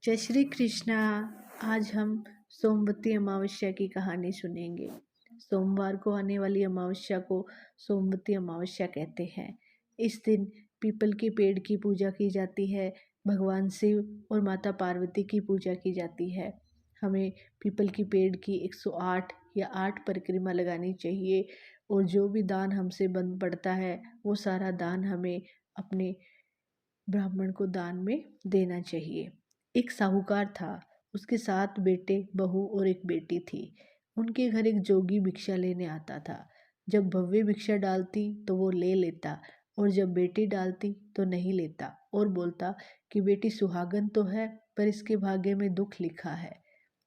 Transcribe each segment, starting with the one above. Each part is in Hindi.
जय श्री कृष्णा। आज हम सोमवती अमावस्या की कहानी सुनेंगे। सोमवार को आने वाली अमावस्या को सोमवती अमावस्या कहते हैं। इस दिन पीपल के पेड़ की पूजा की जाती है। भगवान शिव और माता पार्वती की पूजा की जाती है। हमें पीपल की पेड़ की 108 या 8 परिक्रमा लगानी चाहिए और जो भी दान हमसे बन पड़ता है वो सारा दान हमें अपने ब्राह्मण को दान में देना चाहिए। एक साहूकार था, उसके 7 बेटे, बहू और एक बेटी थी। उनके घर एक जोगी भिक्षा लेने आता था। जब भव्य भिक्षा डालती तो वो ले लेता और जब बेटी डालती तो नहीं लेता और बोलता कि बेटी सुहागन तो है पर इसके भाग्य में दुख लिखा है।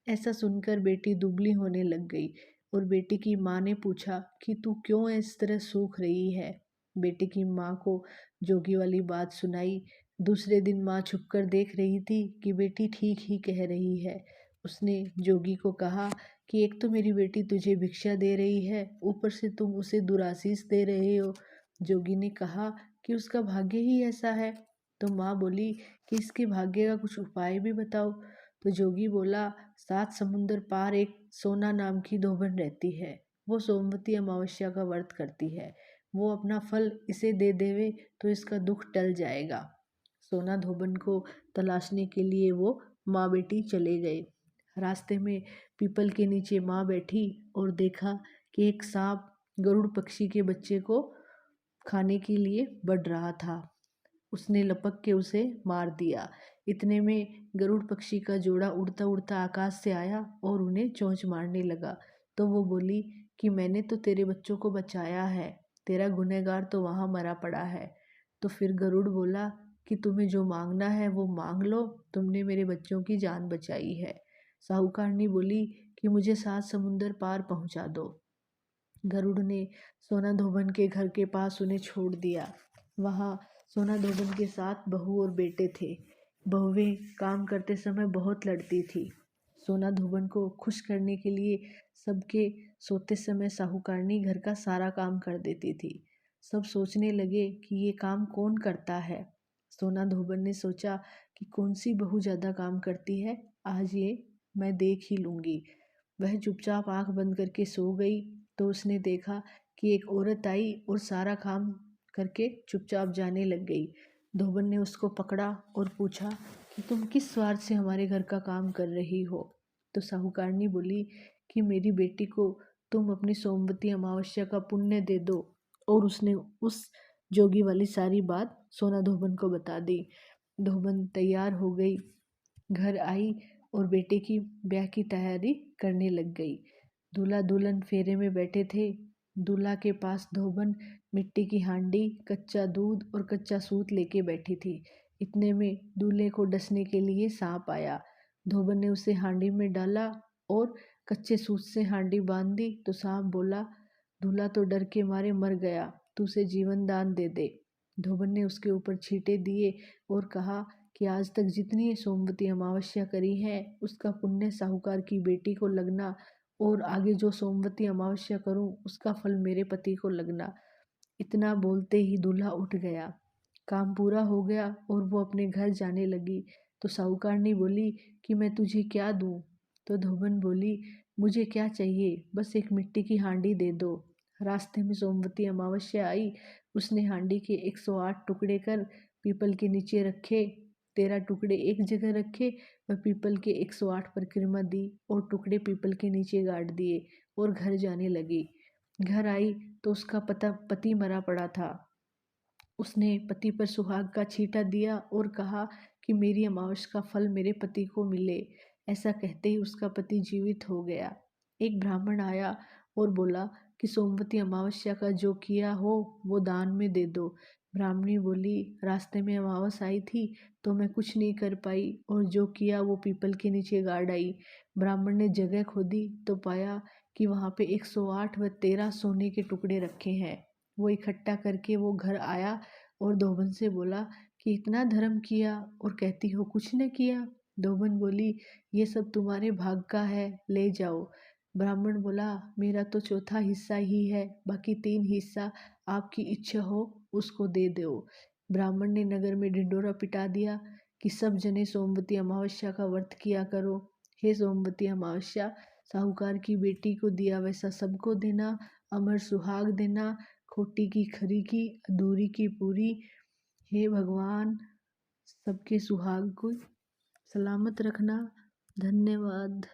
ऐसा सुनकर बेटी दुबली होने लग गई और बेटी की माँ ने पूछा कि तू क्यों इस तरह सूख रही है। बेटी की माँ को जोगी वाली बात सुनाई। दूसरे दिन माँ छुपकर देख रही थी कि बेटी ठीक ही कह रही है। उसने जोगी को कहा कि एक तो मेरी बेटी तुझे भिक्षा दे रही है, ऊपर से तुम उसे दुराशीष दे रहे हो। जोगी ने कहा कि उसका भाग्य ही ऐसा है। तो माँ बोली कि इसके भाग्य का कुछ उपाय भी बताओ। तो जोगी बोला, 7 समुंदर पार एक सोना नाम की धोबन रहती है। वो सोमवती अमावस्या का व्रत करती है। वो अपना फल इसे दे देवे तो इसका दुख टल जाएगा। सोना धोबन को तलाशने के लिए वो माँ बेटी चले गए। रास्ते में पीपल के नीचे माँ बैठी और देखा कि एक सांप गरुड़ पक्षी के बच्चे को खाने के लिए बढ़ रहा था। उसने लपक के उसे मार दिया। इतने में गरुड़ पक्षी का जोड़ा उड़ता उड़ता आकाश से आया और उन्हें चोंच मारने लगा। तो वो बोली कि मैंने तो तेरे बच्चों को बचाया है, तेरा गुनहगार तो वहाँ मरा पड़ा है। तो फिर गरुड़ बोला कि तुम्हें जो मांगना है वो मांग लो, तुमने मेरे बच्चों की जान बचाई है। साहूकारनी बोली कि मुझे 7 समुंदर पार पहुंचा दो। गरुड़ ने सोना धोबन के घर के पास उन्हें छोड़ दिया। वहाँ सोना धोबन के 7 बहू और बेटे थे। बहुएं काम करते समय बहुत लड़ती थी। सोना धोबन को खुश करने के लिए सबके सोते समय साहूकारनी घर का सारा काम कर देती थी। सब सोचने लगे कि ये काम कौन करता है। सोना धोबन ने सोचा कि कौन सी बहू ज़्यादा काम करती है, आज ये मैं देख ही लूँगी। वह चुपचाप आंख बंद करके सो गई। तो उसने देखा कि एक औरत आई और सारा काम करके चुपचाप जाने लग गई। धोबन ने उसको पकड़ा और पूछा कि तुम किस स्वार्थ से हमारे घर का काम कर रही हो। तो साहूकारनी बोली कि मेरी बेटी को तुम अपनी सोमवती अमावस्या का पुण्य दे दो। और उसने उस जोगी वाली सारी बात सोना धोबन को बता दी। धोबन तैयार हो गई, घर आई और बेटे की ब्याह की तैयारी करने लग गई। दूल्हा दुल्हन फेरे में बैठे थे। दूल्हा के पास धोबन मिट्टी की हांडी, कच्चा दूध और कच्चा सूत लेके बैठी थी। इतने में दूल्हे को डसने के लिए सांप आया। धोबन ने उसे हांडी में डाला और कच्चे सूत से हांडी बांध दी। तो सांप बोला, दूल्हा तो डर के मारे मर गया, तू उसे जीवन दान दे दे। धोबन ने उसके ऊपर छींटे दिए और कहा कि आज तक जितनी सोमवती अमावस्या करी है उसका पुण्य साहूकार की बेटी को लगना और आगे जो सोमवती अमावस्या करूं उसका फल मेरे पति को लगना। इतना बोलते ही दूल्हा उठ गया। काम पूरा हो गया और वो अपने घर जाने लगी। तो साहूकारनी बोली कि मैं तुझे क्या दूं। तो धोबन बोली, मुझे क्या चाहिए, बस एक मिट्टी की हांडी दे दो। रास्ते में सोमवती अमावस्या आई। उसने हांडी के 108 टुकड़े कर पीपल के नीचे रखे। 13 टुकड़े एक जगह रखे व पीपल के 108 परिक्रमा दी और टुकड़े पीपल के नीचे गाड़ दिए और घर जाने लगी। घर आई तो उसका पति मरा पड़ा था। उसने पति पर सुहाग का छींटा दिया और कहा कि मेरी अमावस्या का फल मेरे पति को मिले। ऐसा कहते ही उसका पति जीवित हो गया। एक ब्राह्मण आया और बोला कि सोमवती अमावस्या का जो किया हो वो दान में दे दो। ब्राह्मणी बोली, रास्ते में अमावस आई थी तो मैं कुछ नहीं कर पाई और जो किया वो पीपल के नीचे गाड़ आई। ब्राह्मण ने जगह खोदी तो पाया कि वहाँ पे 108 व 13 सोने के टुकड़े रखे हैं। वो इकट्ठा करके वो घर आया और धोबन से बोला कि इतना धर्म किया और कहती हो कुछ न किया। धोबन बोली, ये सब तुम्हारे भाग का है, ले जाओ। ब्राह्मण बोला, मेरा तो चौथा हिस्सा ही है, बाकी 3 हिस्सा आपकी इच्छा हो उसको दे दो। ब्राह्मण ने नगर में ढिंढोरा पिटा दिया कि सब जने सोमवती अमावस्या का व्रत किया करो। हे सोमवती अमावस्या, साहूकार की बेटी को दिया वैसा सबको देना, अमर सुहाग देना, खोटी की खरी की, अधूरी की पूरी। हे भगवान, सबके सुहाग को सलामत रखना। धन्यवाद।